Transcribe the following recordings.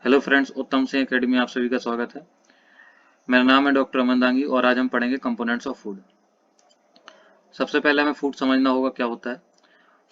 Hello friends, उत्तम Singh academy में आप सभी का स्वागत है। मेरा नाम है डॉक्टर अमन दांगी और आज हम पढ़ेंगे कंपोनेंट्स ऑफ फूड। सबसे पहले हमें फूड समझना होगा क्या होता है।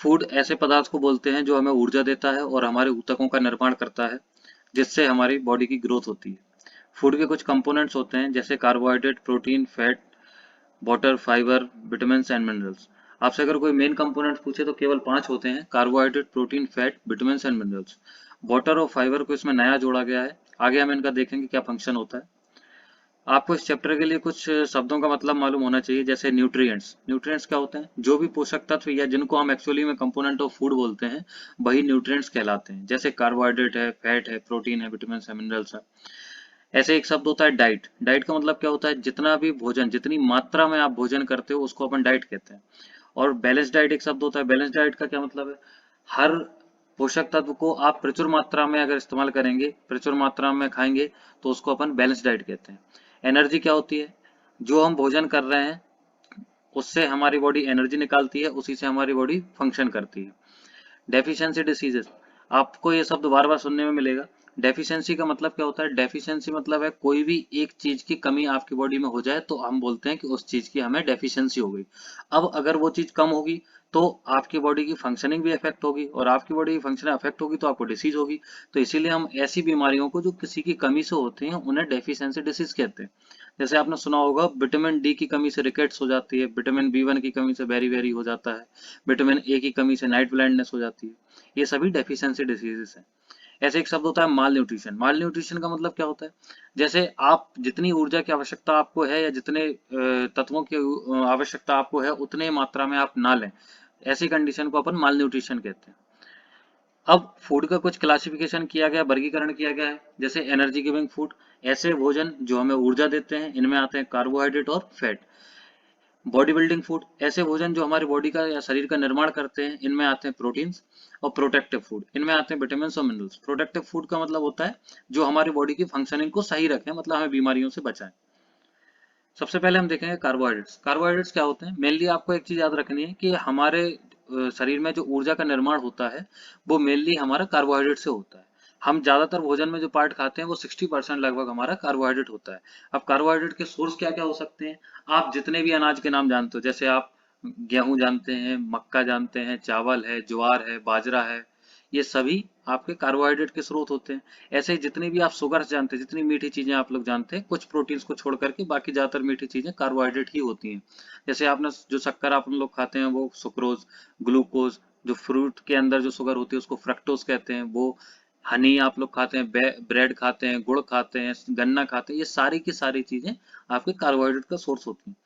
फूड ऐसे पदार्थ को बोलते हैं जो हमें ऊर्जा देता है और हमारे ऊतकों का निर्माण करता है, जिससे हमारी बॉडी की ग्रोथ होती है। फूड के कुछ कंपोनेंट्स होते हैं जैसे carbohydrate, protein, fat, water, fibre, vitamin and minerals. आपसे अगर कोई मेन कंपोनेंट्स पूछे तो केवल 5 होते हैं: carbohydrate, protein, fat, vitamin and minerals. Water और फाइबर को इसमें नया जोड़ा गया है। आगे हम इनका देखेंगे क्या फंक्शन होता है। आपको इस चैप्टर के लिए कुछ शब्दों का मतलब मालूम होना चाहिए, जैसे न्यूट्रिएंट्स। न्यूट्रिएंट्स क्या होते हैं? जो भी पोषक तत्व या जिनको हम एक्चुअली में कंपोनेंट ऑफ फूड बोलते हैं, वही न्यूट्रिएंट्स कहलाते हैं। जैसे कार्बोहाइड्रेट है, फैट है, प्रोटीन है, विटामिन है, मिनरल्स है। ऐसे एक शब्द होता है डाइट। डाइट का मतलब क्या होता है? जितना भी भोजन, जितनी मात्रा में आप भोजन करते हो उसको अपन डाइट कहते हैं। और बैलेंस डाइट एक शब्द होता है। बैलेंस डाइट का क्या मतलब है? हर पोषक तत्व को आप प्रचुर मात्रा में अगर इस्तेमाल करेंगे, प्रचुर मात्रा में खाएंगे, तो उसको अपन बैलेंस डाइट कहते हैं। एनर्जी क्या होती है? जो हम भोजन कर रहे हैं उससे हमारी बॉडी एनर्जी निकालती है, उसी से हमारी बॉडी फंक्शन करती है। डेफिशिएंसी डिसीजेस, आपको ये शब्द बार बार सुनने में मिलेगा। डेफिशिएंसी का मतलब क्या होता है? डेफिशिएंसी मतलब है कोई भी एक चीज की कमी आपकी बॉडी में हो जाए तो हम बोलते हैं कि उस चीज की हमें डेफिशिएंसी हो गई। अब अगर वो चीज कम होगी तो आपकी बॉडी की फंक्शनिंग भी अफेक्ट होगी, और आपकी बॉडी की फंक्शन अफेक्ट होगी तो आपको डिसीज होगी। तो इसीलिए हम ऐसी बीमारियों को जो किसी की कमी से होती हैं उन्हें डेफिशिएंसी डिसीज कहते हैं। जैसे आपने सुना होगा, विटामिन डी की कमी से रिकेट्स हो जाती है, विटामिन बी1 की कमी से बेरी बेरी हो जाता है, विटामिन ए की कमी से नाइट ब्लाइंडनेस हो जाती है। ये सभी डेफिशिएंसी डिसीजेस हैं। ऐसे एक शब्द होता है माल न्यूट्रिशन। माल न्यूट्रिशन का मतलब क्या होता है? जैसे आप जितनी ऊर्जा की आवश्यकता आपको है या जितने तत्वों की आवश्यकता आपको है उतने मात्रा में आप ना लें, ऐसी कंडीशन को अपन माल न्यूट्रिशन कहते हैं। अब फूड का कुछ क्लासिफिकेशन किया गया, वर्गीकरण किया गया है। जैसे एनर्जी गिविंग फूड, ऐसे भोजन जो हमें ऊर्जा देते हैं, इनमें आते हैं कार्बोहाइड्रेट और फैट। बॉडी बिल्डिंग फूड, ऐसे भोजन जो हमारी बॉडी का या शरीर का निर्माण करते हैं, इनमें आते हैं प्रोटीन्स। और प्रोटेक्टिव फूड, इनमें आते हैं विटामिन और मिनरल्स। प्रोटेक्टिव फूड का मतलब होता है जो हमारी बॉडी की फंक्शनिंग को सही रखें, मतलब हमें बीमारियों से बचाएं। सबसे पहले हम देखेंगे कार्बोहाइड्रेट्स। कार्बोहाइड्रेट्स क्या होते हैं? मेनली आपको एक चीज याद रखनी है कि हमारे शरीर में जो ऊर्जा का निर्माण होता है वो मेनली हमारा कार्बोहाइड्रेट से होता है। हम ज्यादातर भोजन में जो पार्ट खाते हैं वो 60% लगभग हमारा कार्बोहाइड्रेट होता है। अब कार्बोहाइड्रेट के सोर्स क्या क्या हो सकते हैं? आप जितने भी अनाज के नाम जानते हो, जैसे आप गेहूं जानते हैं, मक्का जानते हैं, चावल है, ज्वार है, बाजरा है, ये सभी आपके कार्बोहाइड्रेट के स्रोत होते हैं। ऐसे ही जितनी भी आप शुगर जानते हैं, जितनी मीठी चीजें आप लोग जानते हैं, कुछ प्रोटीन्स को छोड़ करके बाकी ज्यादातर मीठी चीजें कार्बोहाइड्रेट ही होती हैं। जैसे आपने जो शक्कर आप लोग खाते हैं वो सुक्रोज, ग्लूकोज, जो फ्रूट के अंदर जो शुगर होती है उसको फ्रक्टोज कहते हैं, वो हनी आप लोग खाते हैं, ब्रेड खाते हैं, गुड़ खाते हैं, गन्ना खाते हैं, ये सारी की सारी चीजें आपके कार्बोहाइड्रेट का सोर्स होती हैं।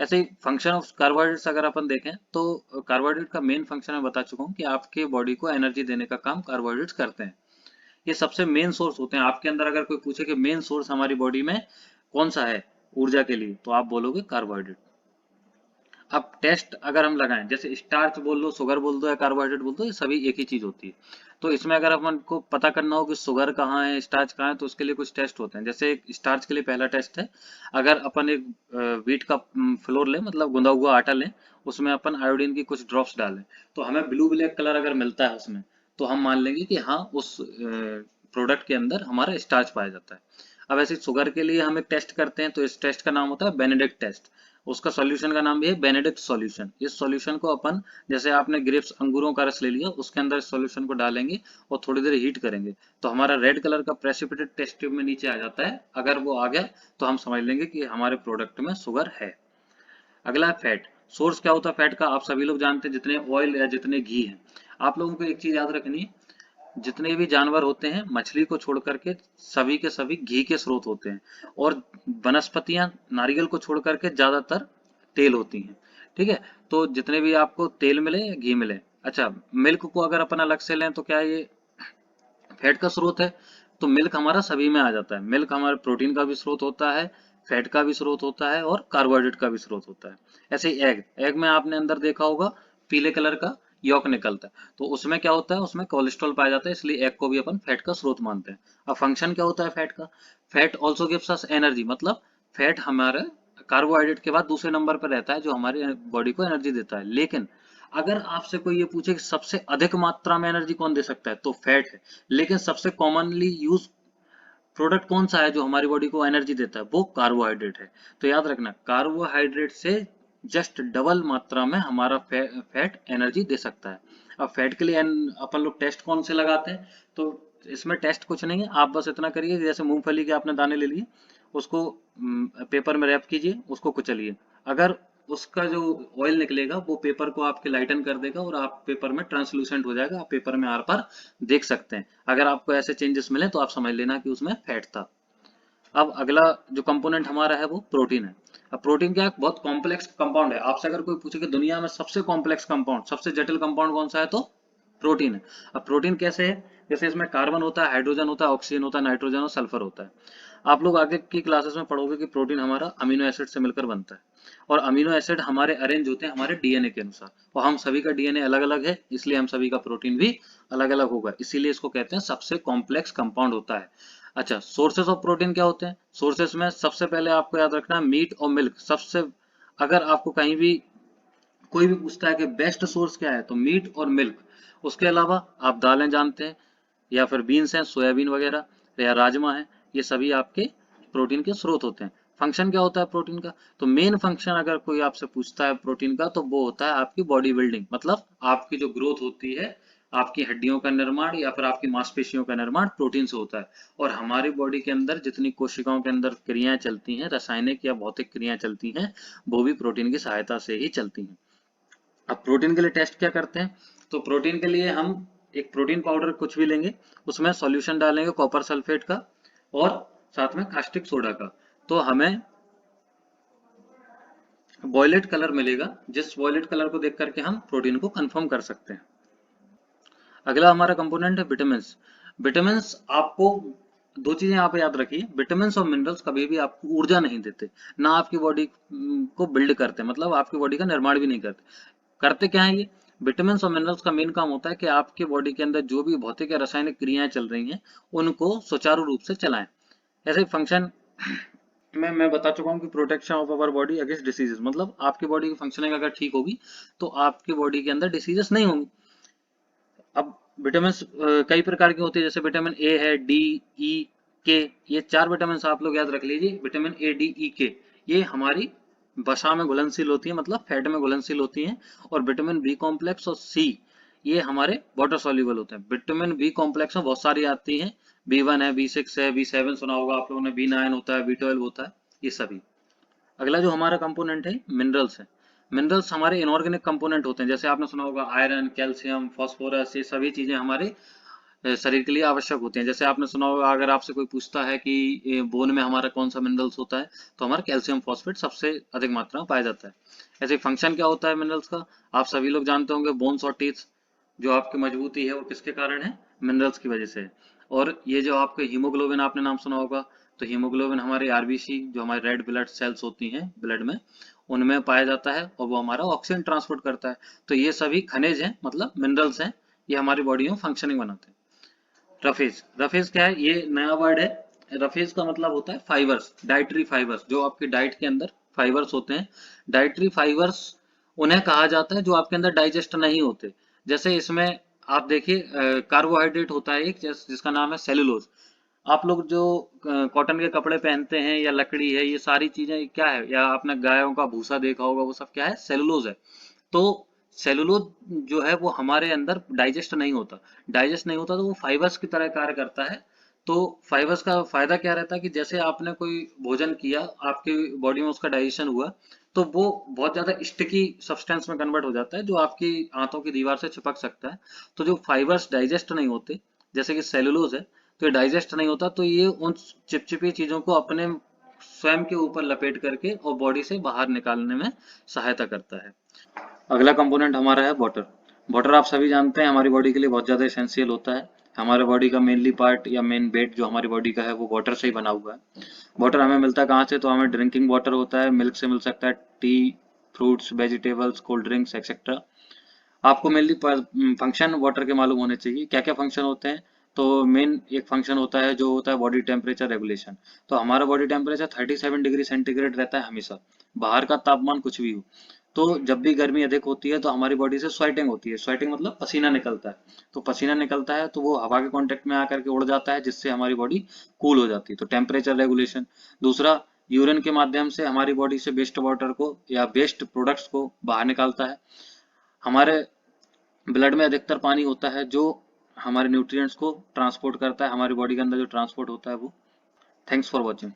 ऐसे ही फंक्शन ऑफ कार्बोहाइड्रेट्स अगर अपन देखें तो कार्बोहाइड्रेट का मेन फंक्शन मैं बता चुका हूँ कि आपके बॉडी को एनर्जी देने का काम कार्बोहाइड्रेट्स करते हैं। ये सबसे मेन सोर्स होते हैं। आपके अंदर अगर कोई पूछे कि मेन सोर्स हमारी बॉडी में कौन सा है ऊर्जा के लिए, तो आप बोलोगे कार्बोहाइड्रेट। अब टेस्ट अगर हम लगाएं, जैसे स्टार्च बोल लो, शुगर बोल दो या कार्बोहाइड्रेट बोल दो, ये सभी एक ही चीज होती है। तो इसमें अगर अपन को पता करना हो कि शुगर कहाँ है, स्टार्च कहाँ है, तो उसके लिए कुछ टेस्ट होते हैं। जैसे स्टार्च के लिए पहला टेस्ट है, अगर अपन एक व्हीट का फ्लोर लें, मतलब गुंदा हुआ आटा लें, उसमें अपन आयोडीन की कुछ ड्रॉप्स डालें, तो हमें ब्लू ब्लैक कलर अगर मिलता है उसमें, तो हम मान लेंगे कि हाँ, उस प्रोडक्ट के अंदर हमारा स्टार्च पाया जाता है। अब ऐसे शुगर के लिए हम एक टेस्ट करते हैं, तो इस टेस्ट का नाम होता है बेनेडिक्ट टेस्ट। उसका सॉल्यूशन का नाम भी है बेनेडिक्ट सॉल्यूशन। इस सॉल्यूशन को अपन, जैसे आपने ग्रेप्स अंगूरों का रस ले लिया, उसके अंदर इस सॉल्यूशन को डालेंगे और थोड़ी देर हीट करेंगे, तो हमारा रेड कलर का प्रेसिपिटेट टेस्ट ट्यूब में नीचे आ जाता है। अगर वो आ गया तो हम समझ लेंगे कि हमारे प्रोडक्ट में शुगर है। अगला है फैट। सोर्स क्या होता है फैट का? आप सभी लोग जानते हैं, जितने ऑयल या जितने घी है। आप लोगों को एक चीज याद रखनी है, जितने भी जानवर होते हैं मछली को छोड़ करके सभी के सभी घी के स्रोत होते हैं, और वनस्पतियां नारियल को छोड़ करके ज्यादातर तेल होती हैं। ठीक है? तो जितने भी आपको तेल मिले या घी मिले, अच्छा, मिल्क को अगर अपन अलग से लें तो क्या ये फैट का स्रोत है? तो मिल्क हमारा सभी में आ जाता है। मिल्क हमारे प्रोटीन का भी स्रोत होता है, फैट का भी स्रोत होता है और कार्बोहाइड्रेट का भी स्रोत होता है। ऐसे ही एग, एग में आपने अंदर देखा होगा पीले कलर का यॉक निकलता है, तो उसमें क्या होता है? उसमें कोलेस्ट्रॉल पाया जाता है, इसलिए एग को भी अपन फैट का स्रोत मानते हैं। अब फंक्शन क्या होता है फैट का? Fat also gives us energy, मतलब फैट हमारे कार्बोहाइड्रेट के बाद दूसरे नंबर पर रहता है जो हमारी बॉडी को एनर्जी देता है। लेकिन अगर आपसे कोई ये पूछे कि सबसे अधिक मात्रा में एनर्जी कौन दे सकता है, तो फैट है। लेकिन सबसे कॉमनली यूज प्रोडक्ट कौन सा है जो हमारी बॉडी को एनर्जी देता है, वो कार्बोहाइड्रेट है। तो याद रखना, कार्बोहाइड्रेट से जस्ट डबल मात्रा में हमारा फैट एनर्जी दे सकता है। अब फैट के लिए अपन लोग टेस्ट कौन से लगाते हैं, तो इसमें टेस्ट कुछ नहीं है, आप बस इतना करिए कि जैसे मूंगफली के आपने दाने ले लिए, उसको पेपर में रैप कीजिए, उसको कुचलिए, अगर उसका जो ऑयल निकलेगा वो पेपर को आपके लाइटन कर देगा और आप पेपर में ट्रांसलूसेंट हो जाएगा, आप पेपर में आर पार देख सकते हैं। अगर आपको ऐसे चेंजेस मिले तो आप समझ लेना कि उसमें फैट था। अब अगला जो कंपोनेंट हमारा है वो प्रोटीन है। अब प्रोटीन क्या है, बहुत कॉम्प्लेक्स कंपाउंड है। आपसे अगर कोई पूछे कि दुनिया में सबसे कॉम्प्लेक्स कंपाउंड, सबसे जटिल कंपाउंड कौन सा है, तो प्रोटीन है। अब प्रोटीन कैसे है, जैसे इसमें कार्बन होता है, हाइड्रोजन होता है, ऑक्सीजन होता है, नाइट्रोजन और सल्फर होता है। आप लोग आगे की क्लासेस में पढ़ोगे कि प्रोटीन हमारा अमीनो एसिड से मिलकर बनता है, और अमीनो एसिड हमारे अरेंज होते हैं हमारे डीएनए के अनुसार, और हम सभी का डीएनए अलग अलग है, इसलिए हम सभी का प्रोटीन भी अलग अलग होगा, इसीलिए इसको कहते हैं सबसे कॉम्प्लेक्स कंपाउंड होता है। अच्छा, सोर्सेस ऑफ प्रोटीन क्या होते हैं, सोर्सेस में सबसे पहले आपको याद रखना है मीट और मिल्क सबसे, अगर आपको कहीं भी कोई भी पूछता है कि बेस्ट सोर्स क्या है, तो मीट और मिल्क। उसके अलावा आप दालें जानते हैं, या फिर बीन्स हैं, सोयाबीन वगैरह, या राजमा है, ये सभी आपके प्रोटीन के स्रोत होते हैं। फंक्शन क्या होता है प्रोटीन का, तो मेन फंक्शन अगर कोई आपसे पूछता है प्रोटीन का, तो वो होता है आपकी बॉडी बिल्डिंग, मतलब आपकी जो ग्रोथ होती है, आपकी हड्डियों का निर्माण या फिर आपकी मांसपेशियों का निर्माण प्रोटीन से होता है। और हमारी बॉडी के अंदर जितनी कोशिकाओं के अंदर क्रियाएं चलती हैं, रासायनिक या भौतिक क्रियाएं चलती हैं, वो भी प्रोटीन की सहायता से ही चलती हैं। अब प्रोटीन के लिए टेस्ट क्या करते हैं, तो प्रोटीन के लिए हम एक प्रोटीन पाउडर कुछ भी लेंगे, उसमें सॉल्यूशन डालेंगे कॉपर सल्फेट का और साथ में कास्टिक सोडा का, तो हमें वॉयलेट कलर मिलेगा, जिस वॉयलेट कलर को देख करके हम प्रोटीन को कंफर्म कर सकते हैं। अगला हमारा कंपोनेंट है विटामिन। विटामिन आपको दो चीजें यहाँ पे याद रखिए, विटामिन और मिनरल्स कभी भी आपको ऊर्जा नहीं देते, ना आपकी बॉडी को बिल्ड करते, मतलब आपकी बॉडी का निर्माण भी नहीं करते। करते क्या है ये, विटामिन और मिनरल्स का मेन काम होता है कि आपके बॉडी के अंदर जो भी भौतिक या रासायनिक क्रियाएं चल रही हैं, उनको सुचारू रूप से चलाएं। ऐसे फंक्शन में मैं बता चुका हूँ कि protection of our body against diseases, मतलब आपकी बॉडी की फंक्शनिंग अगर ठीक होगी तो आपकी बॉडी के अंदर डिसीजेस नहीं होंगी। अब विटामिन कई प्रकार के होते हैं, जैसे विटामिन ए है, डी, ई, के, ये चार विटामिन आप लोग याद रख लीजिए। विटामिन ए, डी, ई, के ये हमारी वसा में घुलनशील होती है, मतलब फैट में घुलनशील होती हैं। और विटामिन बी कॉम्प्लेक्स और सी ये हमारे वाटर सॉल्युबल होते हैं। विटामिन बी कॉम्प्लेक्स में बहुत सारी आती हैं, B1 है, B6 है, B7 सुना होगा आप लोगों ने, B9 होता है, B12 होता है, ये सभी। अगला जो हमारा कंपोनेंट है मिनरल्स है। मिनरल्स हमारे इनऑर्गेनिक कंपोनेंट होते हैं, जैसे आपने सुना होगा आयरन, कैल्शियम, फास्फोरस, ये सभी चीजें हमारे शरीर के लिए आवश्यक होती हैं। जैसे आपने सुना होगा, अगर आपसे कोई पूछता है कि बोन में हमारा कौन सा मिनरल्स होता है, तो हमारा कैल्शियम फॉस्फेट सबसे अधिक मात्रा में पाया जाता है। ऐसे फंक्शन क्या होता है मिनरल्स का, आप सभी लोग जानते होंगे, बोन्स और टीथ जो आपकी मजबूती है वो किसके कारण है, मिनरल्स की वजह से है। और ये जो आपके हीमोग्लोबिन आपने नाम सुना होगा, तो हीमोग्लोबिन हमारे आरबीसी जो हमारे रेड ब्लड सेल्स होती हैं ब्लड में, उनमें पाया जाता है, और वो हमारा ऑक्सीजन ट्रांसपोर्ट करता है। तो ये सभी खनिज हैं, मतलब मिनरल्स हैं, ये हमारी बॉडी में फंक्शनिंग बनाते हैं। रफेज, रफेज क्या है, ये नया वर्ड है। रफेज का मतलब होता है फाइबर्स, डाइटरी फाइबर्स, जो आपकी डाइट के अंदर फाइबर्स होते हैं। डाइटरी फाइबर्स उन्हें कहा जाता है जो आपके अंदर डाइजेस्ट नहीं होते। जैसे इसमें आप देखिए, कार्बोहाइड्रेट होता है एक, जिसका नाम है सेलुलोज। आप लोग जो कॉटन के कपड़े पहनते हैं या लकड़ी है, ये सारी चीजें क्या है, या आपने गायों का भूसा देखा होगा, वो सब क्या है, सेलुलोज है। तो सेलुलोज जो है वो हमारे अंदर डाइजेस्ट नहीं होता, डाइजेस्ट नहीं होता तो वो फाइबर्स की तरह कार्य करता है। तो फाइबर्स का फायदा क्या रहता है कि जैसे आपने कोई भोजन किया, आपकी बॉडी में उसका डाइजेशन हुआ, तो वो बहुत ज्यादा स्टिकी सब्सटेंस में कन्वर्ट हो जाता है, जो आपकी आंतों की दीवार से चिपक सकता है। तो जो फाइबर्स डाइजेस्ट नहीं होते, जैसे कि सेलुलोज है, तो ये डाइजेस्ट नहीं होता, तो ये उन चिपचिपी चीजों को अपने स्वयं के ऊपर लपेट करके और बॉडी से बाहर निकालने में सहायता करता है। अगला कंपोनेंट हमारा है वाटर। वाटर आप सभी जानते हैं हमारी बॉडी के लिए बहुत ज़्यादा एसेंशियल होता है। हमारे बॉडी का मेनली पार्ट या मेन वेट जो हमारी बॉडी का है वो वाटर से ही बना हुआ है। वाटर हमें मिलता है कहाँ से, तो हमें ड्रिंकिंग वाटर होता है, मिल्क से मिल सकता है, T, fruits, vegetables, cold drinks etcetera. आपको मेनली फंक्शन वाटर के मालूम होने चाहिए, क्या क्या फंक्शन होते हैं। तो मेन एक फंक्शन होता है जो होता है बॉडी टेम्परेचर रेगुलेशन। तो हमारा बॉडी टेम्परेचर 37 डिग्री सेंटीग्रेड रहता है हमेशा, बाहर का तापमान कुछ भी हो। तो जब भी गर्मी अधिक होती है तो हमारी बॉडी से स्वेटिंग होती है। स्वेटिंग मतलब पसीना निकलता है। तो पसीना निकलता है तो वो हवा के कांटेक्ट में आकर के उड़ जाता है, जिससे हमारी बॉडी कूल हो जाती है। तो टेम्परेचर रेगुलेशन। दूसरा, यूरिन के माध्यम से हमारी बॉडी से वेस्ट वाटर को या वेस्ट प्रोडक्ट्स को बाहर निकालता है। हमारे ब्लड में अधिकतर पानी होता है जो हमारे न्यूट्रिएंट्स को ट्रांसपोर्ट करता है, हमारी बॉडी के अंदर जो ट्रांसपोर्ट होता है वो। Thanks for watching.